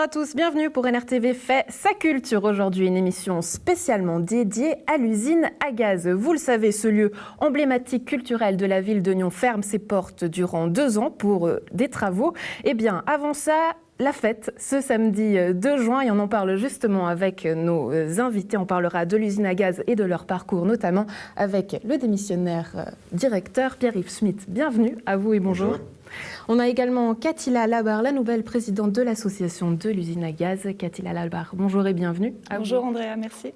à tous, bienvenue pour NRTV fait sa culture. Aujourd'hui, une émission spécialement dédiée à l'usine à gaz. Vous le savez, ce lieu emblématique culturel de la ville de Nyon ferme ses portes durant 2 ans pour des travaux. Eh bien, avant ça, la fête, ce samedi 2 juin, et on en parle justement avec nos invités. On parlera de l'usine à gaz et de leur parcours, notamment avec le démissionnaire directeur Pierre-Yves Schmitt. Bienvenue à vous et bonjour. Bonjour. On a également Katila Labar, la nouvelle présidente de l'association de l'usine à gaz. Katila Labar, bonjour et bienvenue. Bonjour Andrea, merci.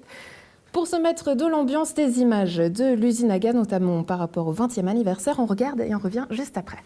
Pour se mettre de l'ambiance des images de l'usine à gaz, notamment par rapport au 20e anniversaire, on regarde et on revient juste après.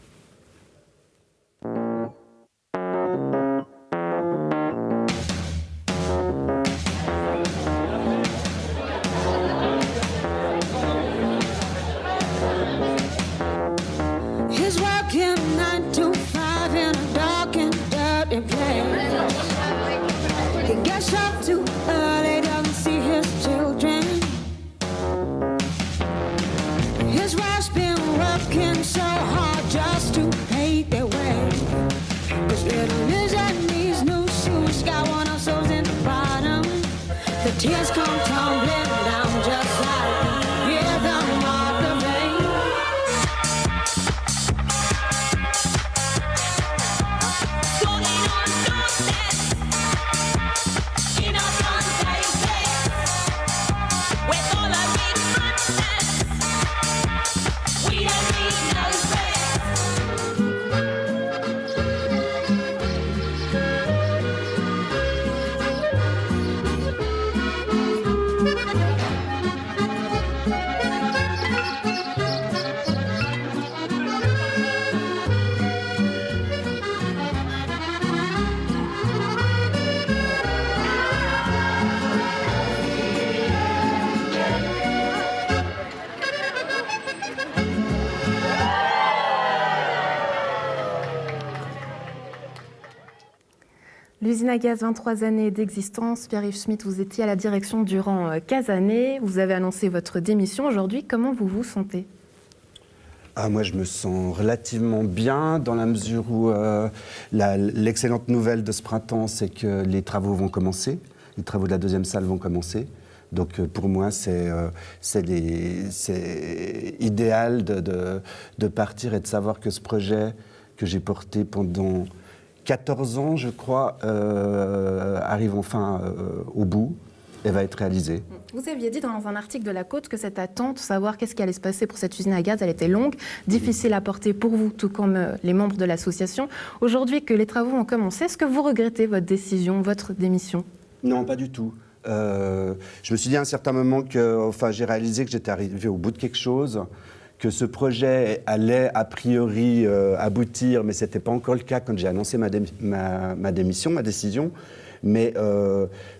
L'usine à gaz, 23 années d'existence. Pierre-Yves Schmitt, vous étiez à la direction durant 15 années. Vous avez annoncé votre démission aujourd'hui. Comment vous vous sentez ? Moi, je me sens relativement bien dans la mesure où l'excellente nouvelle de ce printemps, c'est que les travaux vont commencer. Les travaux de la deuxième salle vont commencer. Donc, pour moi, c'est idéal de partir et de savoir que ce projet que j'ai porté pendant 14 ans, je crois, arrive enfin au bout et va être réalisé. Vous aviez dit dans un article de La Côte que cette attente, savoir qu'est-ce qui allait se passer pour cette usine à gaz, elle était longue, difficile à porter pour vous, tout comme les membres de l'association. Aujourd'hui que les travaux ont commencé, est-ce que vous regrettez votre décision, votre démission ? Non, pas du tout. Je me suis dit à un certain moment que j'ai réalisé que j'étais arrivé au bout de quelque chose, que ce projet allait a priori aboutir, mais ce n'était pas encore le cas quand j'ai annoncé ma démission, ma décision. Mais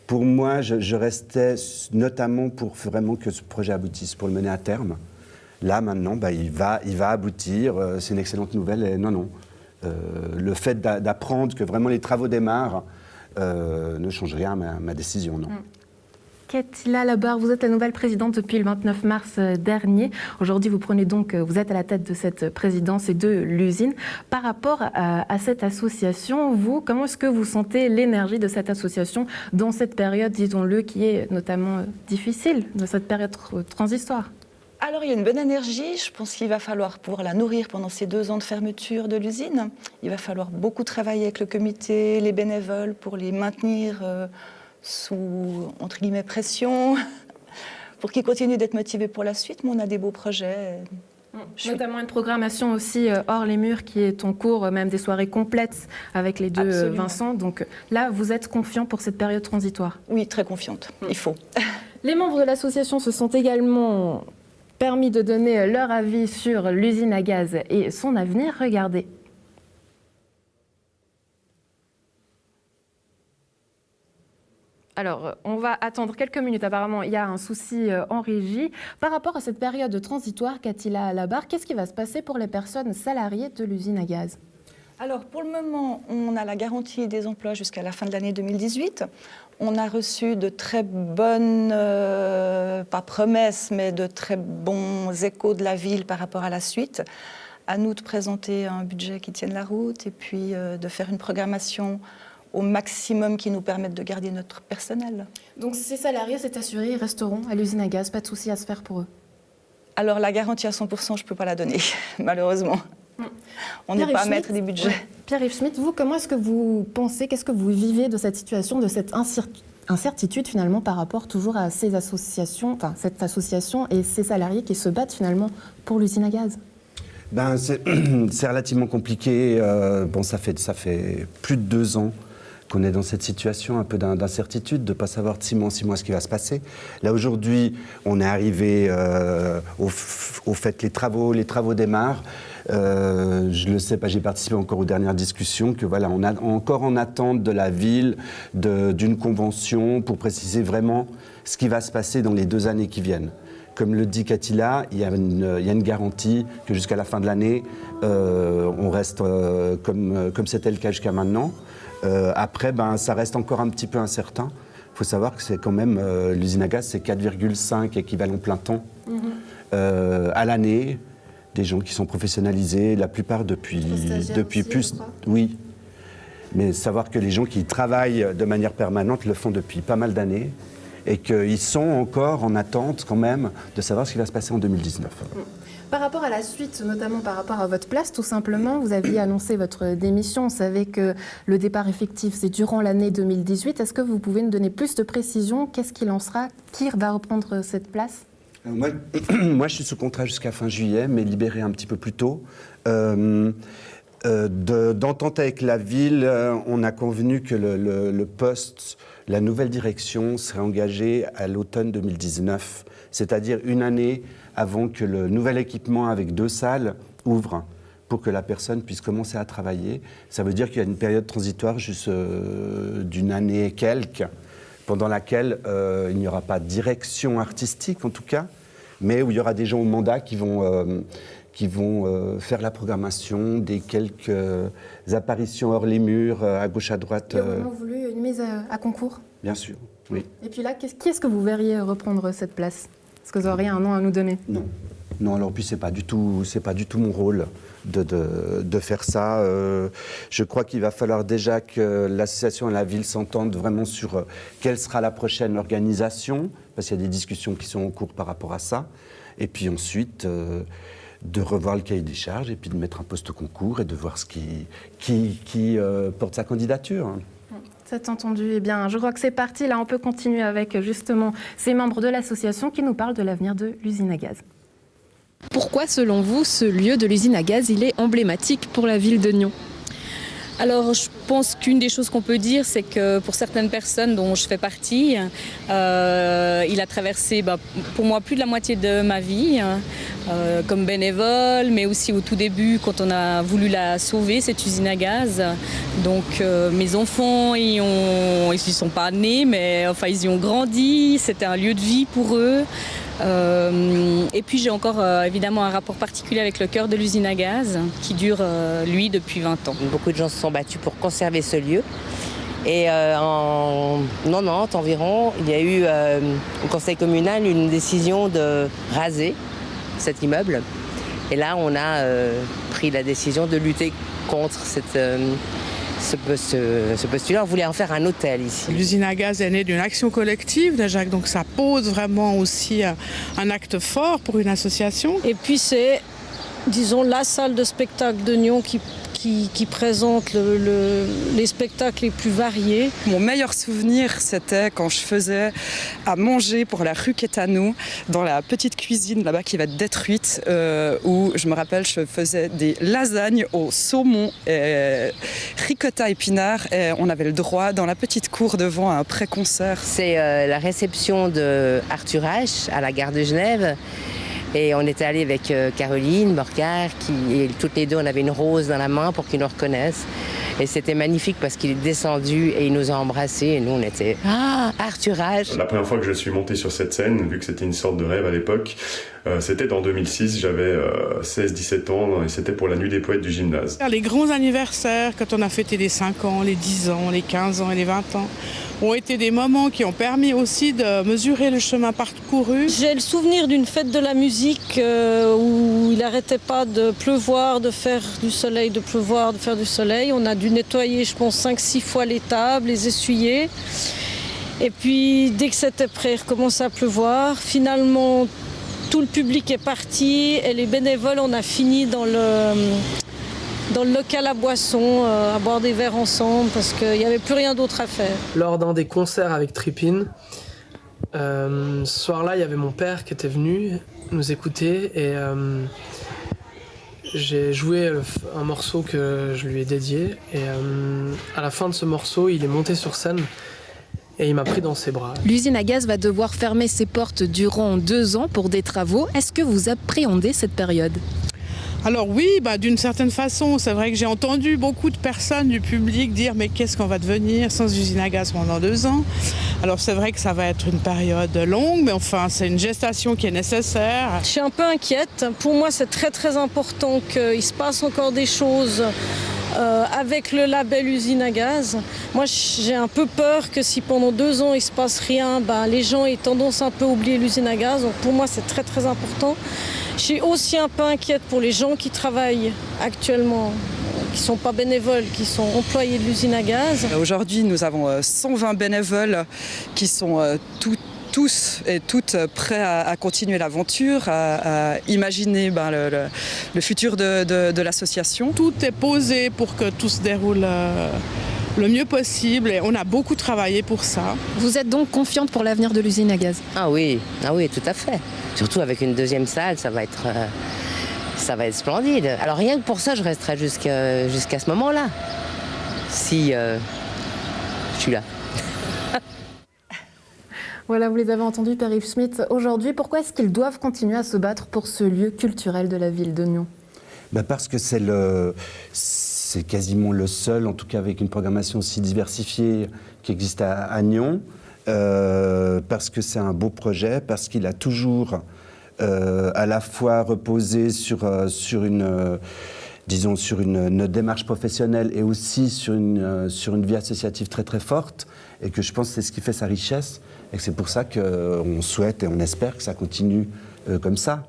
pour moi, je restais notamment pour vraiment que ce projet aboutisse, pour le mener à terme. Là, maintenant, il va aboutir. C'est une excellente nouvelle. Et non. Le fait d'apprendre que vraiment les travaux démarrent ne change rien à ma décision, non. Katila Labar, vous êtes la nouvelle présidente depuis le 29 mars dernier. Aujourd'hui, vous êtes à la tête de cette présidence et de l'usine. Par rapport à cette association, vous, comment est-ce que vous sentez l'énergie de cette association dans cette période, disons-le, qui est notamment difficile, dans cette période transitoire ? Alors, il y a une bonne énergie. Je pense qu'il va falloir pouvoir la nourrir pendant ces 2 ans de fermeture de l'usine. Il va falloir beaucoup travailler avec le comité, les bénévoles pour les maintenir sous, entre guillemets, pression, pour qu'ils continuent d'être motivés pour la suite. Mais on a des beaux projets. Notamment une programmation aussi hors les murs qui est en cours, même des soirées complètes avec les deux Absolument. Vincent. Donc là, vous êtes confiant pour cette période transitoire ? Oui, très confiante. Il faut. Les membres de l'association se sont également permis de donner leur avis sur l'usine à gaz et son avenir. Regardez. Alors, on va attendre quelques minutes. Apparemment, il y a un souci en régie. Par rapport à cette période transitoire, Katila Labar, qu'est-ce qui va se passer pour les personnes salariées de l'usine à gaz ? Alors, pour le moment, on a la garantie des emplois jusqu'à la fin de l'année 2018. On a reçu de très bonnes, pas promesses, mais de très bons échos de la ville par rapport à la suite. À nous de présenter un budget qui tienne la route et puis de faire une programmation au maximum qui nous permette de garder notre personnel. Donc ces salariés, c'est assuré, ils resteront à l'usine à gaz, pas de souci à se faire pour eux? Alors la garantie à 100%, je ne peux pas la donner, malheureusement. On n'est pas maître des budgets. Pierre-Yves Schmitt, vous, comment est-ce que vous pensez, qu'est-ce que vous vivez de cette situation, de cette incertitude finalement par rapport toujours à ces associations, enfin cette association et ces salariés qui se battent finalement pour l'usine à gaz? C'est relativement compliqué. Ça fait plus de 2 ans qu'on est dans cette situation un peu d'incertitude, de ne pas savoir de 6 mois ce qui va se passer. Là, aujourd'hui, on est arrivé au fait que les travaux démarrent. Je le sais pas, j'ai participé encore aux dernières discussions, que voilà, on est encore en attente de la ville, d'une convention pour préciser vraiment ce qui va se passer dans les 2 années qui viennent. Comme le dit Katila, il y a une garantie que jusqu'à la fin de l'année, on reste comme c'était le cas jusqu'à maintenant. Après, ça reste encore un petit peu incertain. Il faut savoir que c'est quand même, l'usine à gaz, c'est 4,5 équivalents plein temps à l'année. Des gens qui sont professionnalisés, la plupart depuis plus. Oui. Mais savoir que les gens qui travaillent de manière permanente le font depuis pas mal d'années et qu'ils sont encore en attente quand même de savoir ce qui va se passer en 2019. Par rapport à la suite, notamment par rapport à votre place, tout simplement, vous aviez annoncé votre démission. On savait que le départ effectif, c'est durant l'année 2018. Est-ce que vous pouvez nous donner plus de précisions? Qu'est-ce qu'il en sera? Qui va reprendre cette place? Moi, je suis sous contrat jusqu'à fin juillet, mais libéré un petit peu plus tôt. D'entente avec la ville, on a convenu que le poste, la nouvelle direction serait engagée à l'automne 2019, c'est-à-dire une année avant que le nouvel équipement avec 2 salles ouvre pour que la personne puisse commencer à travailler. Ça veut dire qu'il y a une période transitoire juste d'une année et quelques, pendant laquelle il n'y aura pas de direction artistique en tout cas, mais où il y aura des gens au mandat qui vont faire la programmation, des quelques apparitions hors les murs, à gauche, à droite. Il y a vraiment voulu une mise à concours? Bien sûr, oui. Et puis là, qui est-ce que vous verriez reprendre cette place? Est-ce que vous auriez un nom à nous donner? Non, alors puis c'est pas du tout mon rôle de faire ça. Je crois qu'il va falloir déjà que l'association et la ville s'entendent vraiment sur quelle sera la prochaine organisation, parce qu'il y a des discussions qui sont en cours par rapport à ça. Et puis ensuite, de revoir le cahier des charges et puis de mettre un poste concours et de voir qui porte sa candidature. C'est entendu. Eh bien, je crois que c'est parti. Là, on peut continuer avec justement ces membres de l'association qui nous parlent de l'avenir de l'usine à gaz. Pourquoi, selon vous, ce lieu de l'usine à gaz, il est emblématique pour la ville de Nyon? Alors, je pense qu'une des choses qu'on peut dire, c'est que pour certaines personnes dont je fais partie, il a traversé pour moi plus de la moitié de ma vie, comme bénévole, mais aussi au tout début quand on a voulu la sauver, cette usine à gaz. Donc mes enfants, ils ne sont pas nés, mais enfin, ils y ont grandi, c'était un lieu de vie pour eux. Et puis j'ai encore évidemment un rapport particulier avec le cœur de l'usine à gaz qui dure, lui, depuis 20 ans. Beaucoup de gens se sont battus pour conserver ce lieu. Et en 90 environ, il y a eu au conseil communal une décision de raser cet immeuble. Et là, on a pris la décision de lutter contre ce postulat. On voulait en faire un hôtel ici. L'usine à gaz est née d'une action collective déjà, donc ça pose vraiment aussi un acte fort pour une association. Et puis c'est, disons, la salle de spectacle de Nyon qui présente les spectacles les plus variés. Mon meilleur souvenir, c'était quand je faisais à manger pour la rue Quétanou, dans la petite cuisine là-bas qui va être détruite, où je me rappelle, je faisais des lasagnes au saumon et ricotta épinards, et on avait le droit dans la petite cour devant un pré-concert. C'est la réception de Arthur H à la gare de Genève. Et on était allé avec Caroline Borcard, et toutes les deux, on avait une rose dans la main pour qu'ils nous reconnaissent. Et c'était magnifique parce qu'il est descendu et il nous a embrassés. Et nous, on était « Ah, Arthur H !» La première fois que je suis monté sur cette scène, vu que c'était une sorte de rêve à l'époque, C'était en 2006, j'avais 16-17 ans et c'était pour la nuit des poètes du gymnase. Les grands anniversaires, quand on a fêté les 5 ans, les 10 ans, les 15 ans et les 20 ans, ont été des moments qui ont permis aussi de mesurer le chemin parcouru. J'ai le souvenir d'une fête de la musique où il n'arrêtait pas de pleuvoir, de faire du soleil, de pleuvoir, de faire du soleil. On a dû nettoyer, je pense, 5-6 fois les tables, les essuyer. Et puis, dès que c'était prêt, il recommençait à pleuvoir. Finalement, tout le public est parti et les bénévoles, on a fini dans le local à boissons, à boire des verres ensemble parce qu'il n'y avait plus rien d'autre à faire. Lors d'un des concerts avec Tripin, ce soir-là, il y avait mon père qui était venu nous écouter et j'ai joué un morceau que je lui ai dédié. Et à la fin de ce morceau, il est monté sur scène et il m'a pris dans ses bras. L'usine à gaz va devoir fermer ses portes durant 2 ans pour des travaux. Est-ce que vous appréhendez cette période ? Alors oui, d'une certaine façon, c'est vrai que j'ai entendu beaucoup de personnes du public dire mais qu'est-ce qu'on va devenir sans usine à gaz pendant 2 ans. Alors c'est vrai que ça va être une période longue, mais enfin c'est une gestation qui est nécessaire. Je suis un peu inquiète. Pour moi, c'est très très important qu'il se passe encore des choses avec le label usine à gaz. Moi, j'ai un peu peur que si pendant 2 ans il se passe rien, les gens aient tendance un peu à oublier l'usine à gaz. Donc pour moi, c'est très très important. Je suis aussi un peu inquiète pour les gens qui travaillent actuellement, qui ne sont pas bénévoles, qui sont employés de l'usine à gaz. Aujourd'hui, nous avons 120 bénévoles qui sont tous et toutes prêts à continuer l'aventure, à imaginer le futur de l'association. Tout est posé pour que tout se déroule le mieux possible et on a beaucoup travaillé pour ça. Vous êtes donc confiante pour l'avenir de l'usine à gaz ? Ah oui, tout à fait. Surtout avec une deuxième salle, ça va être splendide. Alors rien que pour ça, je resterai jusqu'à ce moment-là, si je suis là. Voilà, vous les avez entendus, Pierre-Yves Schmitt. Aujourd'hui, pourquoi est-ce qu'ils doivent continuer à se battre pour ce lieu culturel de la ville de Nyon ? Parce que c'est quasiment le seul, en tout cas avec une programmation aussi diversifiée qui existe à Nyon, parce que c'est un beau projet, parce qu'il a toujours à la fois reposé sur une démarche professionnelle et aussi sur une vie associative très très forte, et que je pense que c'est ce qui fait sa richesse, et que c'est pour ça qu'on souhaite et on espère que ça continue comme ça.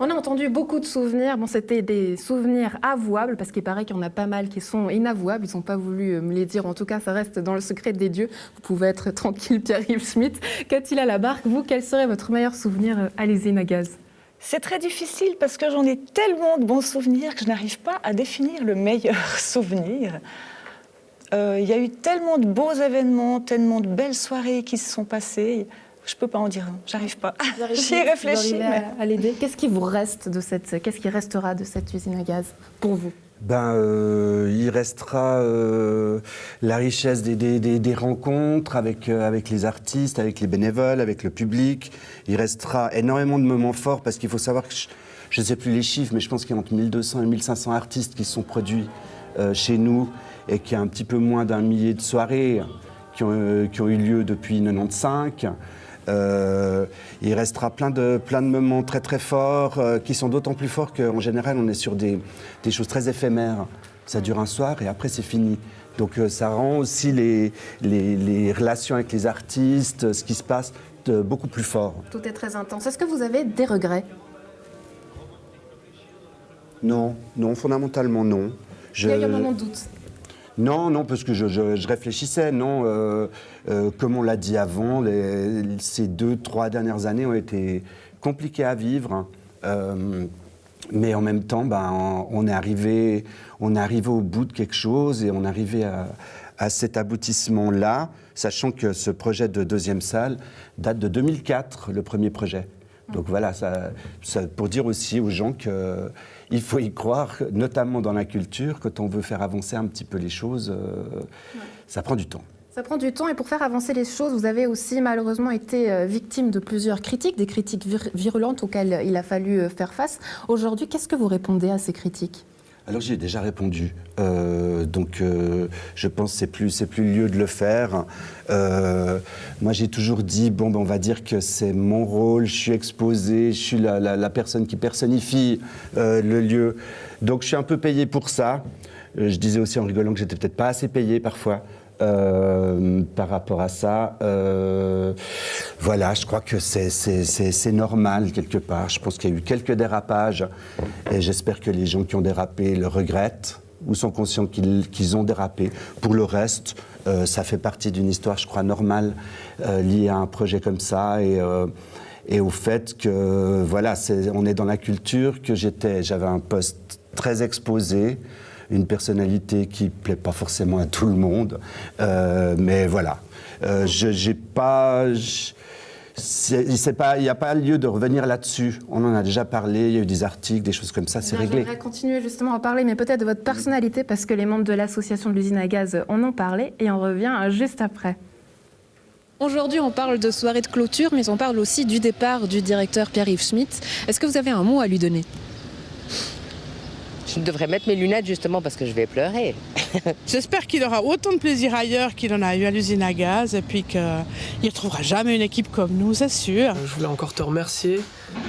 On a entendu beaucoup de souvenirs. Bon, c'était des souvenirs avouables, parce qu'il paraît qu'il y en a pas mal qui sont inavouables. Ils n'ont pas voulu me les dire. En tout cas, ça reste dans le secret des dieux. Vous pouvez être tranquille, Pierre-Yves Schmitt. Qu'est-il à la barque ? Vous, quel serait votre meilleur souvenir à l'usine à gaz ? C'est très difficile parce que j'en ai tellement de bons souvenirs que je n'arrive pas à définir le meilleur souvenir. Il y a eu tellement de beaux événements, tellement de belles soirées qui se sont passées. Je ne peux pas en dire un, j'arrive pas. J'y réfléchis. À l'aider. Qu'est-ce qui vous reste qu'est-ce qui restera de cette usine à gaz pour vous ? Il restera la richesse des rencontres avec les artistes, avec les bénévoles, avec le public. Il restera énormément de moments forts, parce qu'il faut savoir que je ne sais plus les chiffres, mais je pense qu'il y a entre 1200 et 1500 artistes qui sont produits chez nous, et qu'il y a un petit peu moins d'1 millier de soirées qui ont eu lieu depuis 1995. Il restera plein de moments très très forts, qui sont d'autant plus forts qu'en général on est sur des choses très éphémères. Ça dure un soir et après c'est fini. Donc ça rend aussi les relations avec les artistes, ce qui se passe, beaucoup plus fort. Tout est très intense. Est-ce que vous avez des regrets ? Non, fondamentalement non. Il y a eu un moment de doute. Non, parce que je réfléchissais. Non, comme on l'a dit avant, ces 2-3 dernières années ont été compliquées à vivre. Mais en même temps, on est arrivé au bout de quelque chose, et on est arrivé à cet aboutissement-là, sachant que ce projet de deuxième salle date de 2004, le premier projet. Donc voilà, ça pour dire aussi aux gens qu'il faut y croire, notamment dans la culture, quand on veut faire avancer un petit peu les choses, ça prend du temps. Ça prend du temps, et pour faire avancer les choses, vous avez aussi malheureusement été victime de plusieurs critiques, des critiques virulentes auxquelles il a fallu faire face. Aujourd'hui, qu'est-ce que vous répondez à ces critiques ? Alors j'y ai déjà répondu, donc je pense que c'est plus lieu de le faire. Moi j'ai toujours dit, bon ben, on va dire que c'est mon rôle, je suis exposé, je suis la personne qui personnifie le lieu, donc je suis un peu payé pour ça. Je disais aussi en rigolant que j'étais peut-être pas assez payé parfois. Par rapport à ça, voilà, je crois que c'est normal quelque part. Je pense qu'il y a eu quelques dérapages et j'espère que les gens qui ont dérapé le regrettent ou sont conscients qu'ils ont dérapé. Pour le reste, ça fait partie d'une histoire, je crois, normale liée à un projet comme ça et au fait que, voilà, on est dans la culture, que j'avais un poste très exposé, une personnalité qui ne plaît pas forcément à tout le monde, mais voilà. Il n'y a pas lieu de revenir là-dessus. On en a déjà parlé, il y a eu des articles, des choses comme ça, c'est réglé. J'aimerais continuer justement à parler, mais peut-être de votre personnalité, parce que les membres de l'association de l'usine à gaz en ont parlé, et on revient juste après. Aujourd'hui, on parle de soirée de clôture, mais on parle aussi du départ du directeur Pierre-Yves Schmitt. Est-ce que vous avez un mot à lui donner ? Je devrais mettre mes lunettes justement parce que je vais pleurer. J'espère qu'il aura autant de plaisir ailleurs qu'il en a eu à l'usine à gaz et puis qu'il ne retrouvera jamais une équipe comme nous, c'est sûr. Je voulais encore te remercier,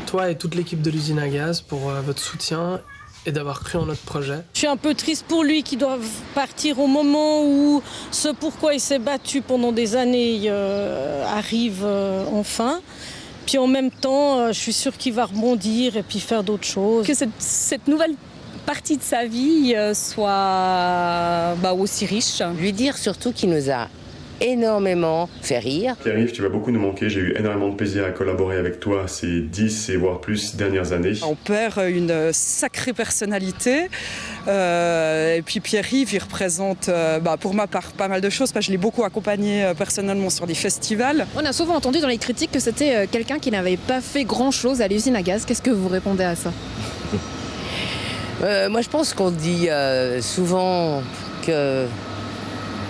toi et toute l'équipe de l'usine à gaz, pour votre soutien et d'avoir cru en notre projet. Je suis un peu triste pour lui qui doit partir au moment où ce pourquoi il s'est battu pendant des années arrive enfin. Puis en même temps, je suis sûre qu'il va rebondir et puis faire d'autres choses. Que cette nouvelle partie de sa vie soit aussi riche. Lui dire surtout qu'il nous a énormément fait rire. Pierre-Yves, tu vas beaucoup nous manquer. J'ai eu énormément de plaisir à collaborer avec toi ces 10 et voire plus dernières années. On perd une sacrée personnalité. Et puis Pierre-Yves, il représente pour ma part pas mal de choses, parce que je l'ai beaucoup accompagné personnellement sur des festivals. On a souvent entendu dans les critiques que c'était quelqu'un qui n'avait pas fait grand-chose à l'usine à gaz. Qu'est-ce que vous répondez à ça ? Moi, je pense qu'on dit souvent que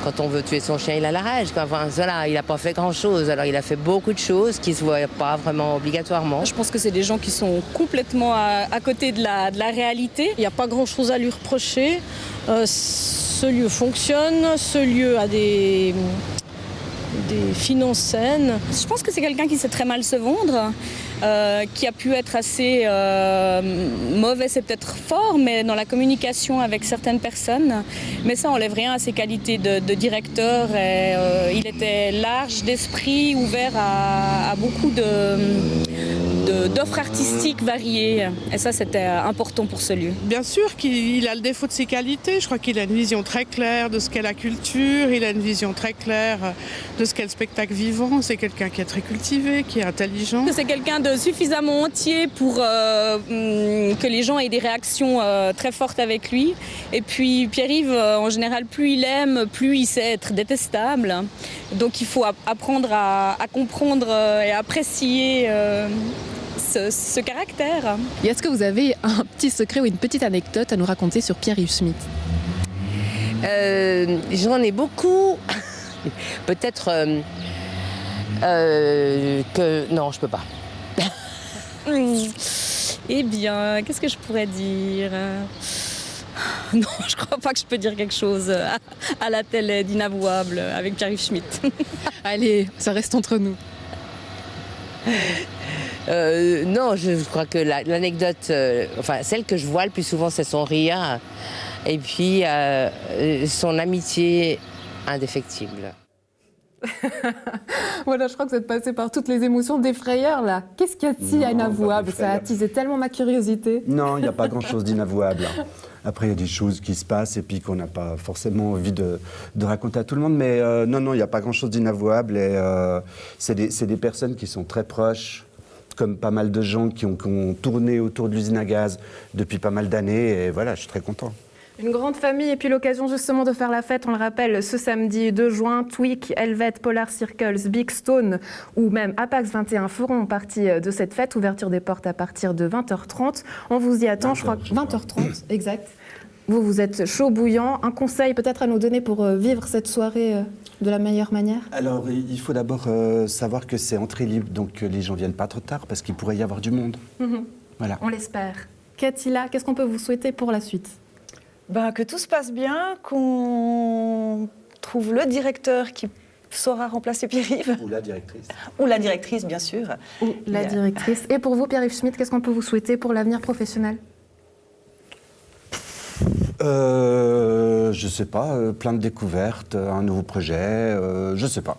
quand on veut tuer son chien, il a la rage. Enfin, voilà, il n'a pas fait grand-chose. Alors, il a fait beaucoup de choses qui ne se voient pas vraiment obligatoirement. Je pense que c'est des gens qui sont complètement à côté de la réalité. Il n'y a pas grand-chose à lui reprocher. Ce lieu fonctionne, ce lieu a des finances saines. Je pense que c'est quelqu'un qui sait très mal se vendre, qui a pu être assez mauvais, c'est peut-être fort, mais dans la communication avec certaines personnes. Mais ça n'enlève rien à ses qualités de directeur. Et, il était large d'esprit, ouvert à beaucoup d'offres artistiques variées. Et ça, c'était important pour ce lieu. Bien sûr qu'il a le défaut de ses qualités. Je crois qu'il a une vision très claire de ce qu'est la culture. Il a une vision très claire de ce qu'est le spectacle vivant. C'est quelqu'un qui est très cultivé, qui est intelligent. C'est quelqu'un de suffisamment entier pour que les gens aient des réactions très fortes avec lui. Et puis Pierre-Yves, en général, plus il aime, plus il sait être détestable. Donc il faut apprendre à comprendre et apprécier ce caractère. Et est-ce que vous avez un petit secret ou une petite anecdote à nous raconter sur Pierre-Yves Schmitt ? J'en ai beaucoup. Peut-être que... Non, je peux pas. Eh bien, qu'est-ce que je pourrais dire ? Non, je crois pas que je peux dire quelque chose à la télé d'inavouable avec Pierre-Yves Schmitt. Allez, ça reste entre nous. Non, je crois que l'anecdote, celle que je vois le plus souvent, c'est son rire. Et puis, son amitié indéfectible. Voilà, je crois que vous êtes passé par toutes les émotions des frayeurs, là. Qu'est-ce qu'il y a de si inavouable ? Ça a attisé tellement ma curiosité. Non, il n'y a pas grand-chose d'inavouable. Après, il y a des choses qui se passent et puis qu'on n'a pas forcément envie de raconter à tout le monde. Mais non, il n'y a pas grand-chose d'inavouable. Et c'est des personnes qui sont très proches, comme pas mal de gens qui ont tourné autour de l'usine à gaz depuis pas mal d'années. Et voilà, je suis très content. Une grande famille et puis l'occasion justement de faire la fête, on le rappelle, ce samedi 2 juin, Tweak, Helvet, Polar Circles, Big Stone ou même Apax 21 feront partie de cette fête. Ouverture des portes à partir de 20h30. On vous y attend, je crois, 20h30, exact. Vous êtes chaud bouillant. Un conseil peut-être à nous donner pour vivre cette soirée de la meilleure manière ? Alors, il faut d'abord savoir que c'est entrée libre, donc les gens ne viennent pas trop tard parce qu'il pourrait y avoir du monde. Voilà. On l'espère. Katila, qu'est-ce qu'on peut vous souhaiter pour la suite ? Que tout se passe bien, qu'on trouve le directeur qui saura remplacer Pierre-Yves. Ou la directrice. Ou la directrice, bien sûr. Ou la directrice. Et pour vous, Pierre-Yves Schmitt, qu'est-ce qu'on peut vous souhaiter pour l'avenir professionnel ? Je sais pas, plein de découvertes, un nouveau projet, je sais pas.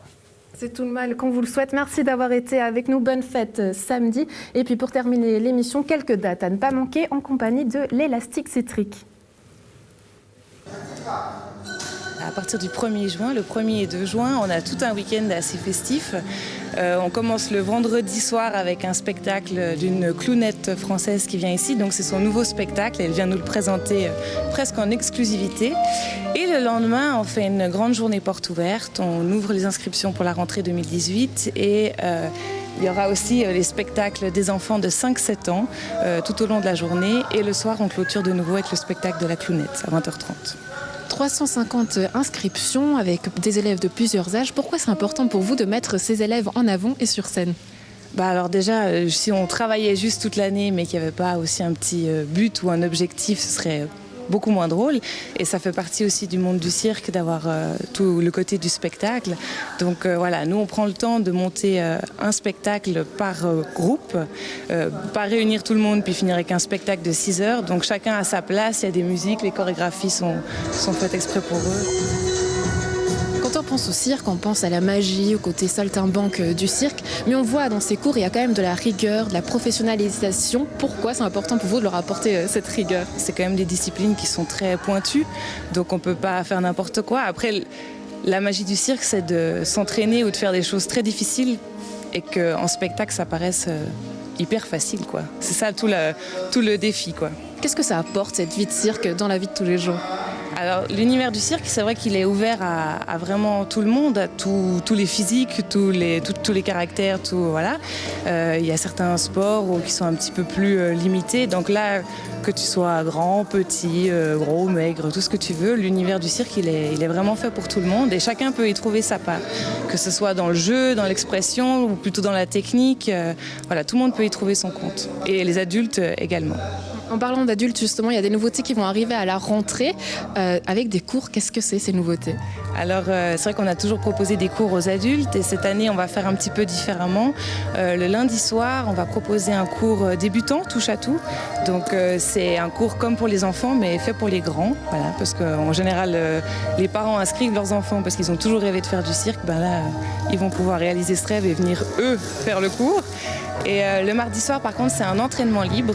C'est tout le mal qu'on vous le souhaite. Merci d'avoir été avec nous. Bonne fête samedi. Et puis pour terminer l'émission, quelques dates à ne pas manquer en compagnie de l'Élastique Citrique. À partir du 1er juin, le 1er et 2 juin, on a tout un week-end assez festif. On commence le vendredi soir avec un spectacle d'une clownette française qui vient ici. Donc c'est son nouveau spectacle. Elle vient nous le présenter presque en exclusivité. Et le lendemain, on fait une grande journée porte ouverte. On ouvre les inscriptions pour la rentrée 2018 et il y aura aussi les spectacles des enfants de 5-7 ans tout au long de la journée. Et le soir, on clôture de nouveau avec le spectacle de la clownette à 20h30. 350 inscriptions avec des élèves de plusieurs âges. Pourquoi c'est important pour vous de mettre ces élèves en avant et sur scène ? Alors déjà, si on travaillait juste toute l'année mais qu'il n'y avait pas aussi un petit but ou un objectif, ce serait beaucoup moins drôle. Et ça fait partie aussi du monde du cirque d'avoir tout le côté du spectacle. Donc voilà, nous on prend le temps de monter un spectacle par groupe, pas réunir tout le monde puis finir avec un spectacle de 6 heures. Donc chacun a sa place, il y a des musiques, les chorégraphies sont faites exprès pour eux. Quand on pense au cirque, on pense à la magie, au côté saltimbanque du cirque, mais on voit dans ces cours, il y a quand même de la rigueur, de la professionnalisation. Pourquoi c'est important pour vous de leur apporter cette rigueur ? C'est quand même des disciplines qui sont très pointues, donc on ne peut pas faire n'importe quoi. Après, la magie du cirque, c'est de s'entraîner ou de faire des choses très difficiles et qu'en spectacle, ça paraisse hyper facile, quoi. C'est ça tout le défi, quoi. Qu'est-ce que ça apporte, cette vie de cirque, dans la vie de tous les jours ? Alors, l'univers du cirque, c'est vrai qu'il est ouvert à vraiment tout le monde, à tous les physiques, tous les caractères, voilà. Il y a certains sports qui sont un petit peu plus limités. Donc là, que tu sois grand, petit, gros, maigre, tout ce que tu veux, l'univers du cirque, il est vraiment fait pour tout le monde et chacun peut y trouver sa part. Que ce soit dans le jeu, dans l'expression ou plutôt dans la technique, voilà, tout le monde peut y trouver son compte. Et les adultes également. En parlant d'adultes, justement, il y a des nouveautés qui vont arriver à la rentrée avec des cours. Qu'est-ce que c'est, ces nouveautés ? Alors, c'est vrai qu'on a toujours proposé des cours aux adultes et cette année, on va faire un petit peu différemment. Le lundi soir, on va proposer un cours débutant, touche à tout. Donc, c'est un cours comme pour les enfants, mais fait pour les grands. Voilà, parce qu'en général, les parents inscrivent leurs enfants parce qu'ils ont toujours rêvé de faire du cirque. Là, ils vont pouvoir réaliser ce rêve et venir, eux, faire le cours. Et le mardi soir, par contre, c'est un entraînement libre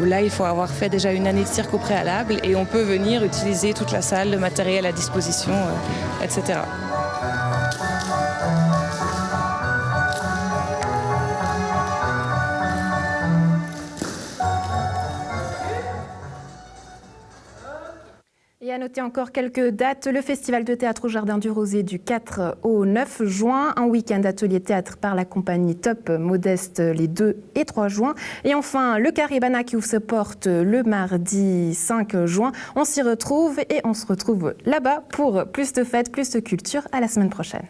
où là, il faut avoir fait déjà une année de cirque au préalable et on peut venir utiliser toute la salle, le matériel à disposition, etc. Et à noter encore quelques dates, le Festival de théâtre au Jardin du Rosier du 4 au 9 juin, un week-end atelier théâtre par la compagnie Top Modeste les 2 et 3 juin, et enfin le Caribana qui ouvre ses portes le mardi 5 juin. On s'y retrouve et on se retrouve là-bas pour plus de fêtes, plus de culture. À la semaine prochaine.